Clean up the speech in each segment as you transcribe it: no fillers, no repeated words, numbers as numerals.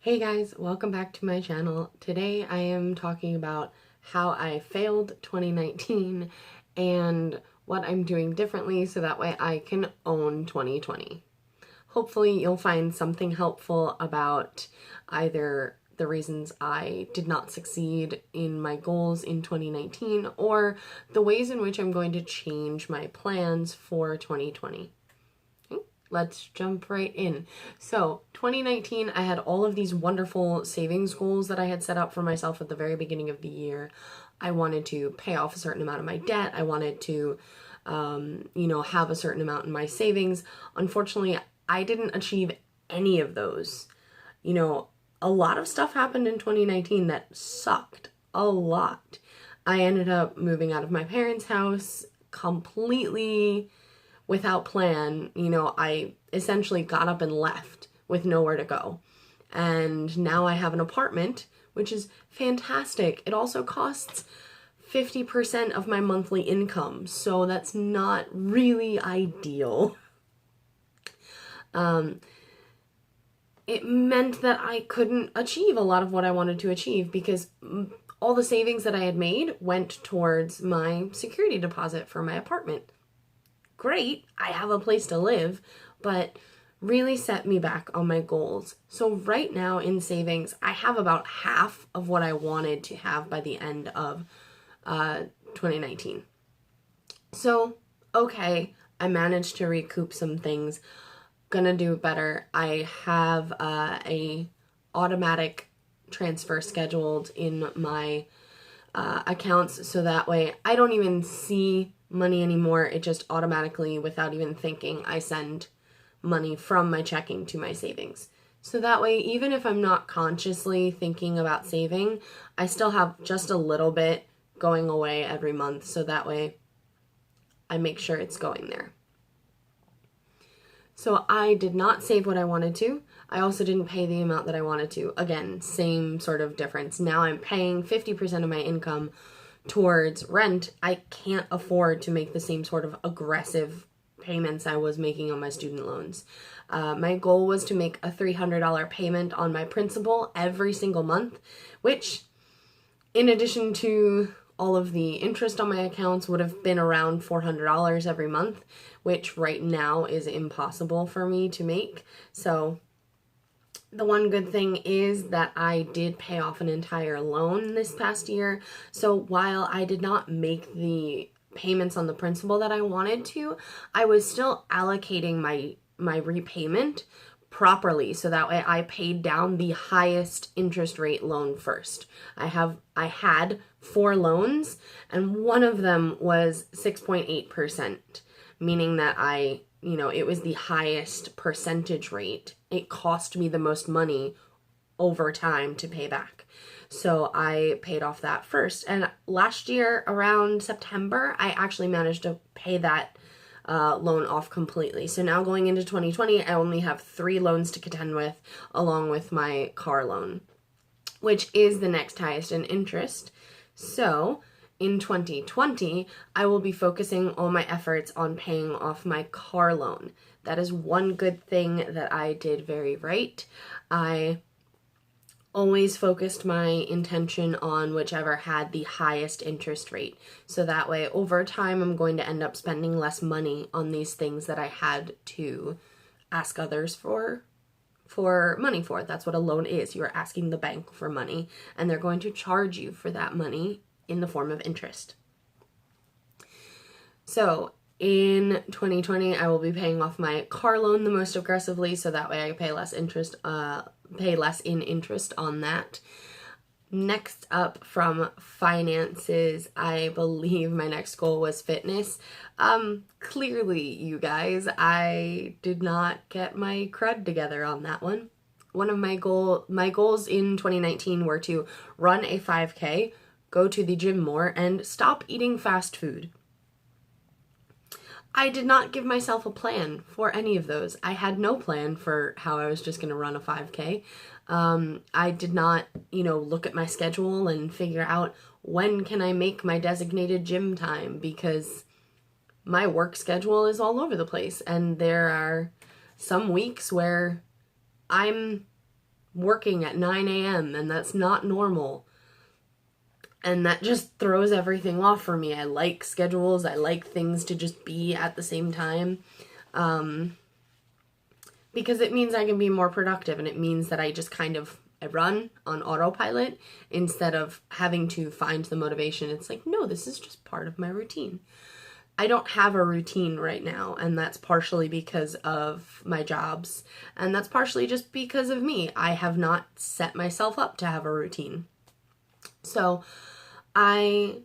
Hey guys, welcome back to my channel. Today I am talking about how I failed 2019 and what I'm doing differently so that way I can own 2020. Hopefully you'll find something helpful about either the reasons I did not succeed in my goals in 2019 or the ways in which I'm going to change my plans for 2020. Let's jump right in. So 2019, I had all of these wonderful savings goals that I had set up for myself at the very beginning of the year. I wanted to pay off a certain amount of my debt. I wanted to, have a certain amount in my savings. Unfortunately, I didn't achieve any of those. A lot of stuff happened in 2019 that sucked a lot. I ended up moving out of my parents' house completely without plan. I essentially got up and left with nowhere to go. And now I have an apartment, which is fantastic. It also costs 50% of my monthly income, so that's not really ideal. It meant that I couldn't achieve a lot of what I wanted to achieve because all the savings that I had made went towards my security deposit for my apartment. Great, I have a place to live, but really set me back on my goals. So right now in savings, I have about half of what I wanted to have by the end of 2019. So, okay, I managed to recoup some things. Gonna do better. I have a automatic transfer scheduled in my accounts, so that way I don't even see money anymore. It just automatically, without even thinking, I send money from my checking to my savings. So that way, even if I'm not consciously thinking about saving, I still have just a little bit going away every month, so that way I make sure it's going there. So I did not save what I wanted to. I also didn't pay the amount that I wanted to. Again, same sort of difference. Now I'm paying 50% of my income towards rent. I can't afford to make the same sort of aggressive payments I was making on my student loans. My goal was to make a $300 payment on my principal every single month, which, in addition to all of the interest on my accounts, would have been around $400 every month, which right now is impossible for me to make. So the one good thing is that I did pay off an entire loan this past year. So while I did not make the payments on the principal that I wanted to, I was still allocating my repayment properly, so that way I paid down the highest interest rate loan first. I had 4 loans, and one of them was 6.8%, meaning that it was the highest percentage rate. It cost me the most money over time to pay back. So I paid off that first. And last year, around September, I actually managed to pay that loan off completely. So now going into 2020, I only have 3 loans to contend with, along with my car loan, which is the next highest in interest. So in 2020, I will be focusing all my efforts on paying off my car loan. That is one good thing that I did very right. I always focused my intention on whichever had the highest interest rate. So that way, over time, I'm going to end up spending less money on these things that I had to ask others for money for. That's what a loan is. You're asking the bank for money, and they're going to charge you for that money in the form of interest. So in 2020, I will be paying off my car loan the most aggressively, so that way I pay less in interest on that. Next up from finances, I believe my next goal was fitness. Clearly, you guys, I did not get my crud together on that one. One of my goals in 2019 were to run a 5K, go to the gym more, and stop eating fast food. I did not give myself a plan for any of those. I had no plan for how I was just going to run a 5K. I did not, look at my schedule and figure out when can I make my designated gym time, because my work schedule is all over the place, and there are some weeks where I'm working at 9 a.m. and that's not normal. And that just throws everything off for me. I like schedules. I like things to just be at the same time. Because it means I can be more productive, and it means that I just I run on autopilot instead of having to find the motivation. It's like, no, this is just part of my routine. I don't have a routine right now, and that's partially because of my jobs, and that's partially just because of me. I have not set myself up to have a routine. So I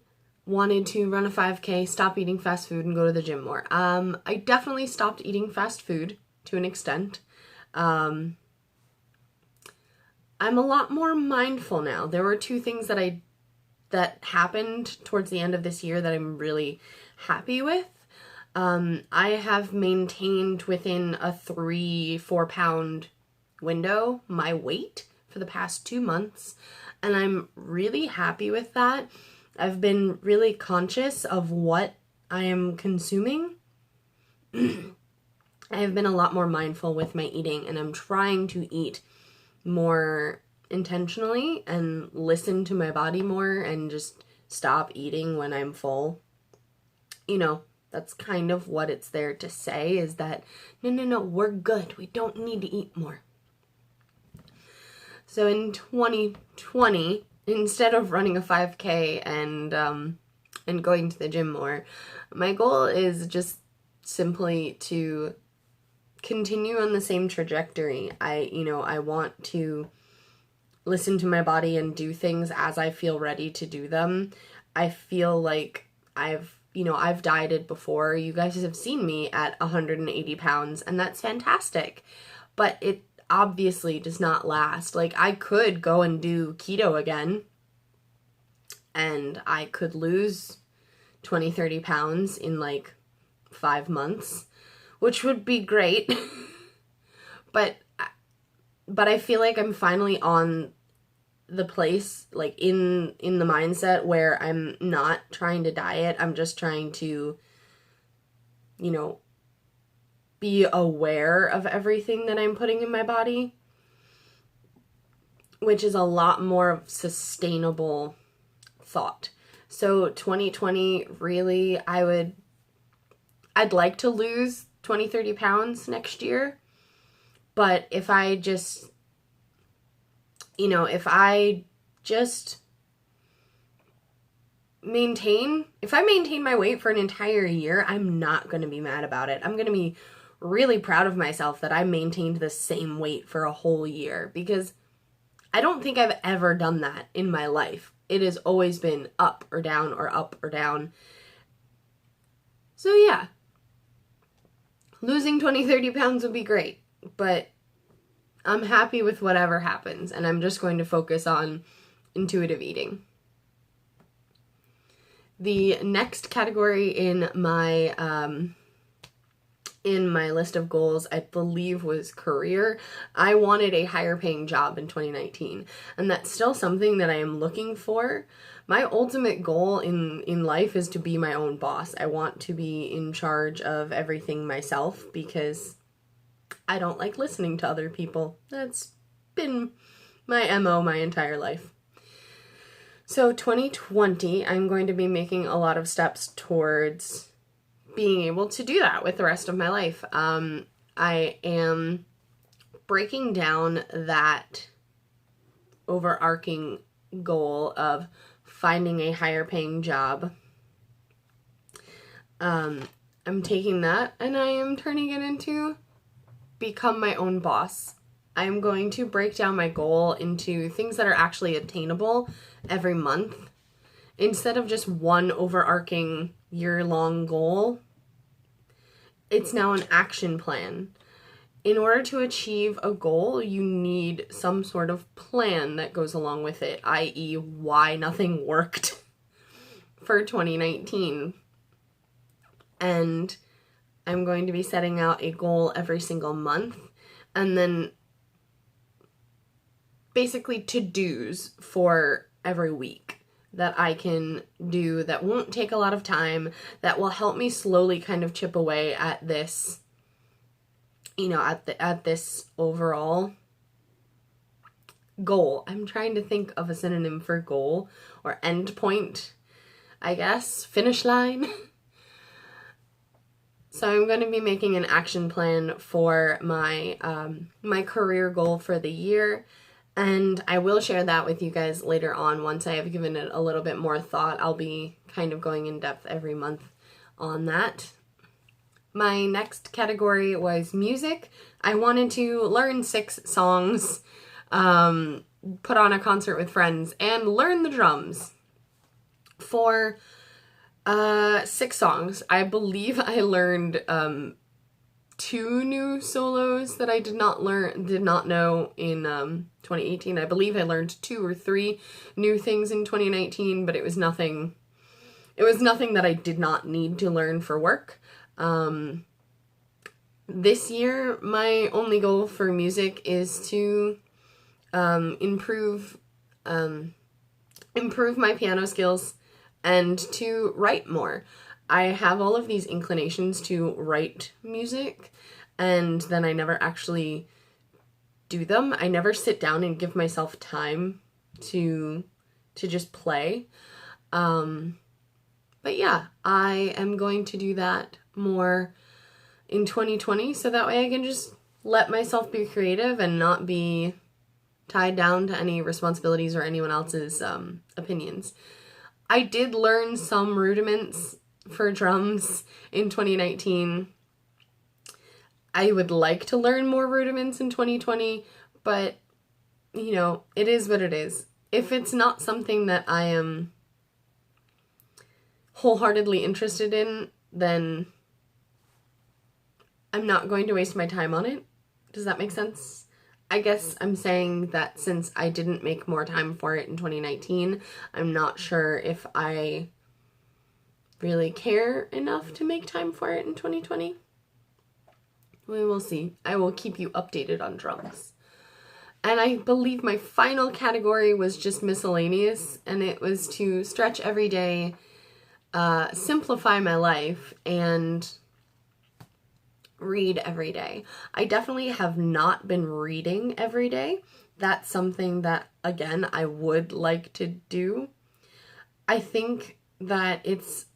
wanted to run a 5K, stop eating fast food, and go to the gym more. I definitely stopped eating fast food to an extent. I'm a lot more mindful now. There were two things that happened towards the end of this year that I'm really happy with. I have maintained within a 3-4 pound window my weight for the past 2 months, and I'm really happy with that. I've been really conscious of what I am consuming. I have been a lot more mindful with my eating, and I'm trying to eat more intentionally and listen to my body more and just stop eating when I'm full. You know, that's kind of what it's there to say, is that no, we're good. We don't need to eat more. So in 2020, instead of running a 5K and going to the gym more, my goal is just simply to continue on the same trajectory. I want to listen to my body and do things as I feel ready to do them. I feel like I've dieted before. You guys have seen me at 180 pounds, and that's fantastic. But it obviously does not last. Like, I could go and do keto again, and I could lose 20-30 pounds in like 5 months, which would be great. but I feel like I'm finally on the place, like in the mindset where I'm not trying to diet. I'm just trying to, be aware of everything that I'm putting in my body, which is a lot more sustainable thought. So 2020, really, I'd like to lose 20-30 pounds next year. But if I just maintain my weight for an entire year, I'm not going to be mad about it. I'm going to be really proud of myself that I maintained the same weight for a whole year, because I don't think I've ever done that in my life. It has always been up or down or up or down. So yeah, losing 20-30 pounds would be great, but I'm happy with whatever happens, and I'm just going to focus on intuitive eating. The next category in my list of goals, I believe, was career. I wanted a higher paying job in 2019, and that's still something that I am looking for. My ultimate goal in life is to be my own boss. I want to be in charge of everything myself, because I don't like listening to other people. That's been my MO my entire life. So 2020, I'm going to be making a lot of steps towards being able to do that with the rest of my life. I am breaking down that overarching goal of finding a higher paying job. I'm taking that and I am turning it into become my own boss. I'm going to break down my goal into things that are actually attainable every month, instead of just one overarching year-long goal. It's now an action plan. In order to achieve a goal, you need some sort of plan that goes along with it, i.e., why nothing worked for 2019. And I'm going to be setting out a goal every single month, and then basically to-dos for every week that I can do that won't take a lot of time, that will help me slowly kind of chip away at this, at this overall goal. I'm trying to think of a synonym for goal, or end point, I guess. Finish line. So I'm going to be making an action plan for my my career goal for the year, and I will share that with you guys later on once I have given it a little bit more thought. I'll be kind of going in depth every month on that. My next category was music. I wanted to learn 6 songs, put on a concert with friends, and learn the drums for 6 songs. I believe I learned 2 new solos that I did not know in 2018. I believe I learned 2 or 3 new things in 2019, but it was nothing that I did not need to learn for work. This year, my only goal for music is to improve my piano skills and to write more. I have all of these inclinations to write music, and then I never actually do them. I never sit down and give myself time to just play. But yeah, I am going to do that more in 2020, so that way I can just let myself be creative and not be tied down to any responsibilities or anyone else's opinions. I did learn some rudiments for drums in 2019. I would like to learn more rudiments in 2020, but, you know, it is what it is. If it's not something that I am wholeheartedly interested in, then I'm not going to waste my time on it. Does that make sense? I guess I'm saying that since I didn't make more time for it in 2019, I'm not sure if I really care enough to make time for it in 2020. We will see. I will keep you updated on drums. And I believe my final category was just miscellaneous, and it was to stretch every day, simplify my life, and read every day. I definitely have not been reading every day. That's something that, again, I would like to do. I think that it's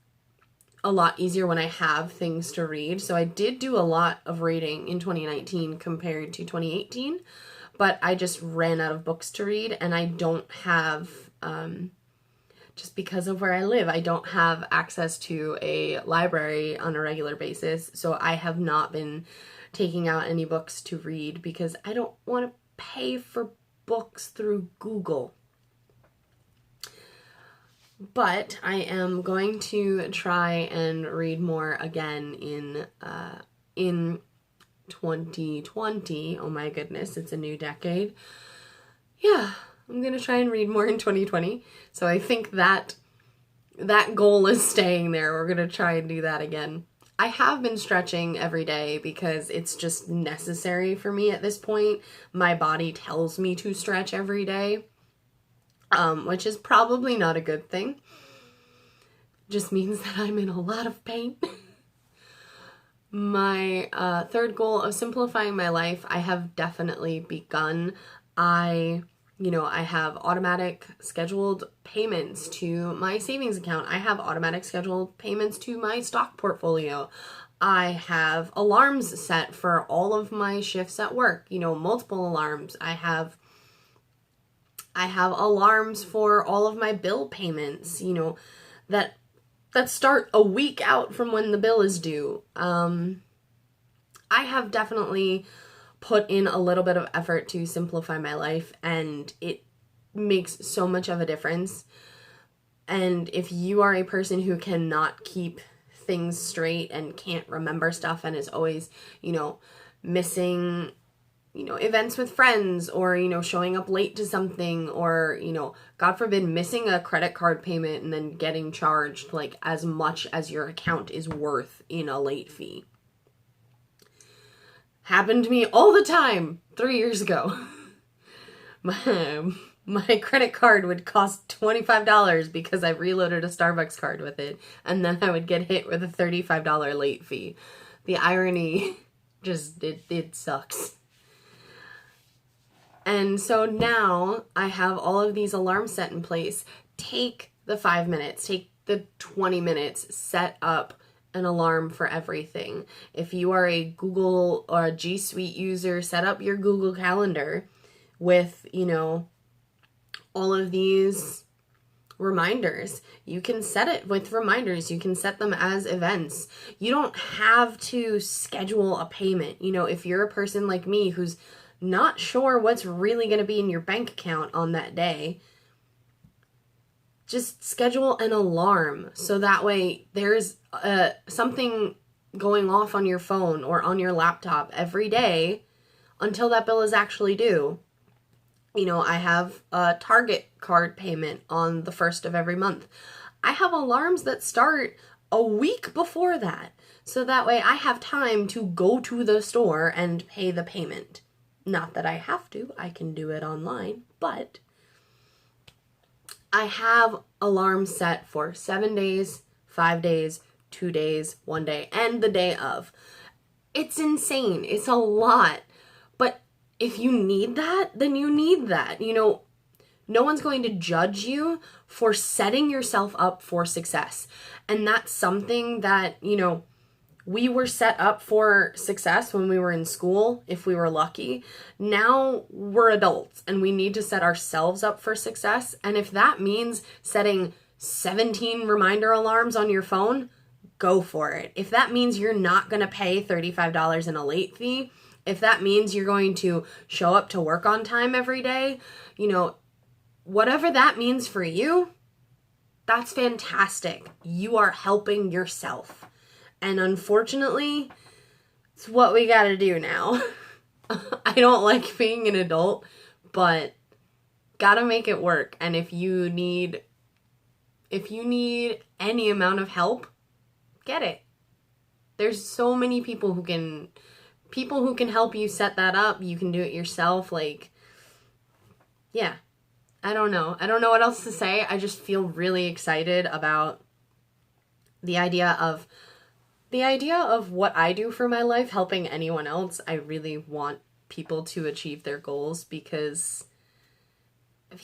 a lot easier when I have things to read. So I did do a lot of reading in 2019 compared to 2018, but I just ran out of books to read, and I don't have, just because of where I live, I don't have access to a library on a regular basis, so I have not been taking out any books to read because I don't want to pay for books through Google. But I am going to try and read more again in 2020. Oh my goodness, it's a new decade. Yeah, I'm going to try and read more in 2020. So I think that goal is staying there. We're going to try and do that again. I have been stretching every day because it's just necessary for me at this point. My body tells me to stretch every day, which is probably not a good thing. Just means that I'm in a lot of pain. My third goal of simplifying my life, I have definitely begun. I have automatic scheduled payments to my savings account. I have automatic scheduled payments to my stock portfolio. I have alarms set for all of my shifts at work, multiple alarms. I have alarms for all of my bill payments, that start a week out from when the bill is due. I have definitely put in a little bit of effort to simplify my life, and it makes so much of a difference. And if you are a person who cannot keep things straight and can't remember stuff and is always, missing, events with friends, or, showing up late to something, or, God forbid, missing a credit card payment and then getting charged like as much as your account is worth in a late fee. Happened to me all the time 3 years ago. My credit card would cost $25 because I reloaded a Starbucks card with it, and then I would get hit with a $35 late fee. The irony just, it sucks. And so now I have all of these alarms set in place. Take the 5 minutes, take the 20 minutes, set up an alarm for everything. If you are a Google or a G Suite user, set up your Google Calendar with, all of these reminders. You can set it with reminders. You can set them as events. You don't have to schedule a payment. If you're a person like me who's not sure what's really going to be in your bank account on that day, just schedule an alarm so that way there's something going off on your phone or on your laptop every day until that bill is actually due. I have a Target card payment on the 1st of every month. I have alarms that start a week before that, so that way I have time to go to the store and pay the payment. Not that I have to, I can do it online, but I have alarms set for 7 days, 5 days, 2 days, 1 day, and the day of. It's insane. It's a lot. But if you need that, then you need that. No one's going to judge you for setting yourself up for success. And that's something that, we were set up for success when we were in school, if we were lucky. Now we're adults and we need to set ourselves up for success. And if that means setting 17 reminder alarms on your phone, go for it. If that means you're not going to pay $35 in a late fee, if that means you're going to show up to work on time every day, whatever that means for you, that's fantastic. You are helping yourself. And unfortunately, it's what we gotta do now. I don't like being an adult, but gotta make it work. And if you need any amount of help, get it. There's so many people who can help you set that up. You can do it yourself. Yeah. I don't know what else to say. I just feel really excited about the idea of what I do for my life, helping anyone else. I really want people to achieve their goals because I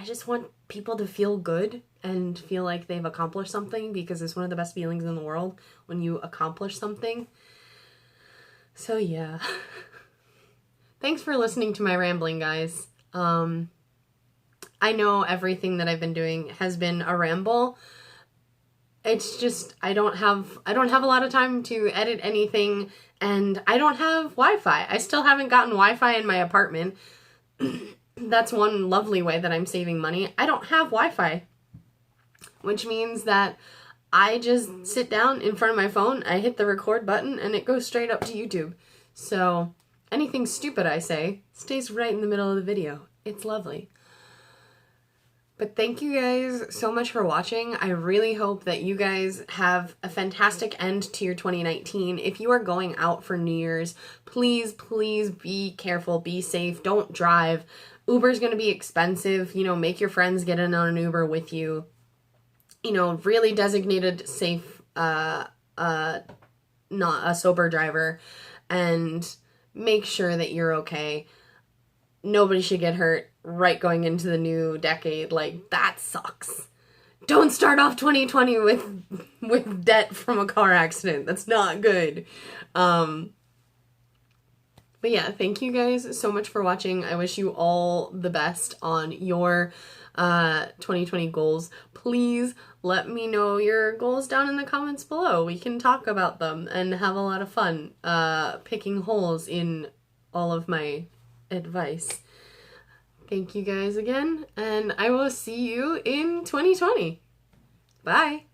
just want people to feel good and feel like they've accomplished something, because it's one of the best feelings in the world when you accomplish something. So yeah. Thanks for listening to my rambling, guys. I know everything that I've been doing has been a ramble. It's just, I don't have a lot of time to edit anything, and I don't have Wi-Fi. I still haven't gotten Wi-Fi in my apartment. That's one lovely way that I'm saving money. I don't have Wi-Fi, which means that I just sit down in front of my phone, I hit the record button, and it goes straight up to YouTube. So anything stupid I say stays right in the middle of the video. It's lovely. But thank you guys so much for watching. I really hope that you guys have a fantastic end to your 2019. If you are going out for New Year's, please be careful, be safe, don't drive. Uber's going to be expensive. Make your friends get in on an Uber with you. Really designated safe, not a sober driver, and make sure that you're okay. Nobody should get hurt right going into the new decade. That sucks. Don't start off 2020 with debt from a car accident. That's not good. But yeah, thank you guys so much for watching. I wish you all the best on your 2020 goals. Please let me know your goals down in the comments below. We can talk about them and have a lot of fun picking holes in all of my advice. Thank you guys again, and I will see you in 2020. Bye!